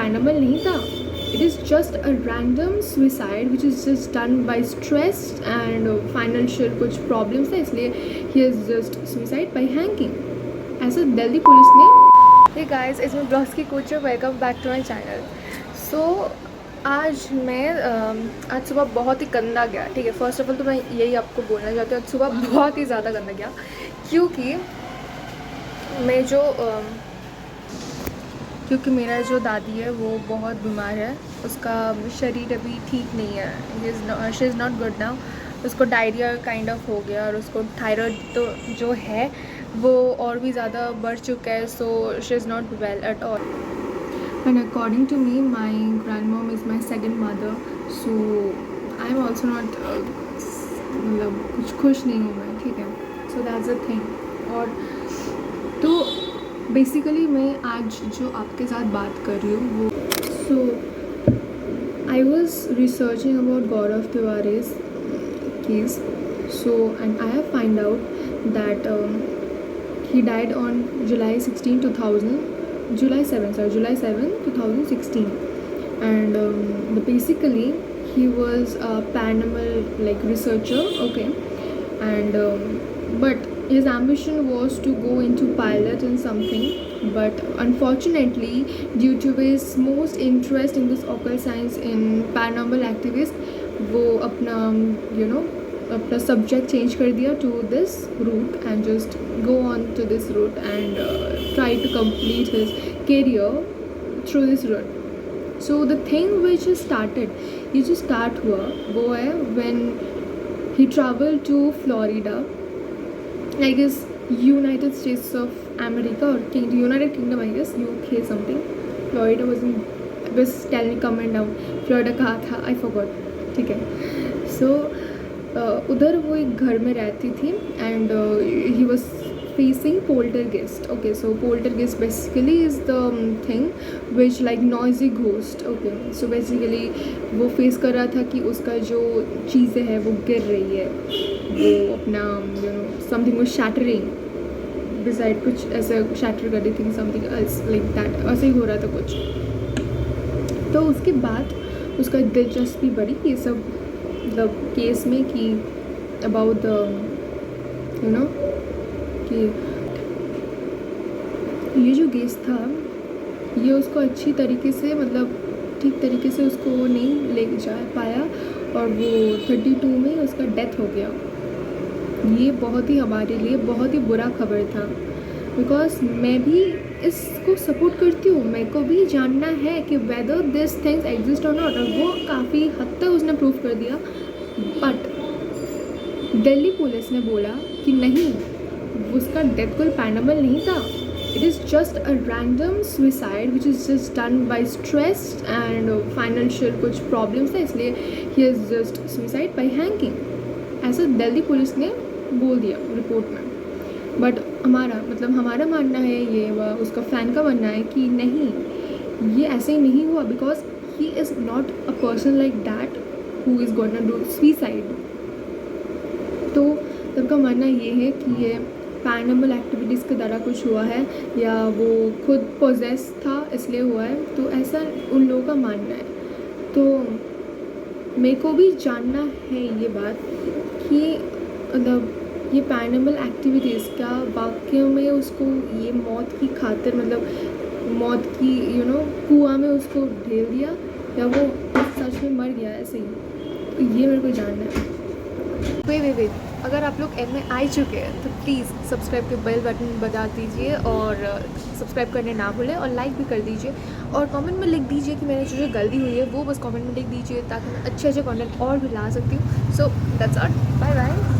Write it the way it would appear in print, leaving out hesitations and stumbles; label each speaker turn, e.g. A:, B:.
A: Paranormal नहीं था. It is just a random suicide which is just done by stress and financial कुछ problems था, इसलिए he is just suicide by hanging. ऐसा Delhi police ने. Hey guys, it's my blogs की कोच. Welcome back to my channel. So आज सुबह बहुत ही गंदा गया. ठीक है, फर्स्ट ऑफ ऑल तो मैं यही आपको बोलना चाहती हूँ, आज सुबह बहुत ही ज़्यादा गंदा गया क्योंकि मेरा जो दादी है वो बहुत बीमार है. उसका शरीर अभी ठीक नहीं है. She is not good now. उसको डायरिया काइंड ऑफ हो गया और उसको थायराइड तो जो है वो और भी ज़्यादा बढ़ चुका है. So she is not well at all. And according to me my grand mom is my second mother. So I am also not, मतलब कुछ खुश नहीं हूँ मैं. ठीक है, सो दैट्स अ थिंग. और तो बेसिकली मैं आज जो आपके साथ बात कर रही हूँ वो, so I was researching about Gaurav Tiwari's case. So and I have find out that he died on July 7, 2016. And basically he was a paranormal like researcher, okay, and but his ambition was to go into pilot and something, but unfortunately due to his most interest in this occult science in paranormal activist, वो अपना अपना subject change कर दिया to this route and just go on to this route and try to complete his career through this route. So the thing which started, ये जो start हुआ वो है when he travel to Florida, I guess United States of America और United Kingdom, I guess UK something. Florida was in, बस tell me comment down Florida कहाँ था, I forgot. ठीक है, सो उधर वो एक घर में रहती थी and he was facing poltergeist. Okay, so poltergeist basically is the thing which like noisy ghost. Okay, so basically वो फेस कर रहा था कि उसका जो चीज़ें हैं वो गिर रही है, वो अपना समथिंग वो शैटरिंग बिसाइड कुछ ऐसा शैटर कर रही थी, समथिंग एल्स लाइक दैट, ऐसे ही हो रहा था कुछ. तो उसके बाद उसका दिलचस्पी बढ़ी ये सब मतलब केस में कि अबाउट द कि ये जो केस था ये उसको अच्छी तरीके से, मतलब ठीक तरीके से उसको नहीं ले जा पाया और वो 32 में उसका डेथ हो गया. ये बहुत ही हमारे लिए बहुत ही बुरा खबर था, बिकॉज मैं भी इसको सपोर्ट करती हूँ. मेरे को भी जानना है कि वेदर दिस थिंग्स एग्जिस्ट और नॉट, और वो काफ़ी हद तक उसने प्रूव कर दिया. बट दिल्ली पुलिस ने बोला कि नहीं, उसका डेथ कोई पैरानॉर्मल नहीं था. It is just a random suicide which is just done by stress and financial कुछ प्रॉब्लम्स था, इसलिए he is just suicide bye hanging. ऐसा दिल्ली पुलिस ने बोल दिया रिपोर्ट में. बट हमारा मानना है, ये उसका फ़ैन का मानना है कि नहीं, ये ऐसे ही नहीं हुआ, because he is not a person like that who is gonna do suicide. तो सबका मानना ये है कि ये पैरानॉर्मल एक्टिविटीज़ के द्वारा कुछ हुआ है या वो खुद पोजेस था इसलिए हुआ है. तो ऐसा उन लोगों का मानना है. तो मेरे को भी जानना है ये बात कि मतलब ये पैरानॉर्मल एक्टिविटीज़ क्या वाकई में उसको ये मौत की खातिर, मतलब मौत की कुआं में उसको ढेल दिया या वो सच में मर गया ऐसे ही. तो ये मेरे को जानना है. वे अगर आप लोग एंड में आ चुके हैं तो प्लीज़ सब्सक्राइब के बेल बटन बजा दीजिए और सब्सक्राइट करने ना भूलें और लाइक भी कर दीजिए और कमेंट में लिख दीजिए कि मैंने जो गलती हुई है वो बस कमेंट में लिख दीजिए ताकि मैं अच्छे कंटेंट और भी ला सकती हूँ. So that's all, bye bye.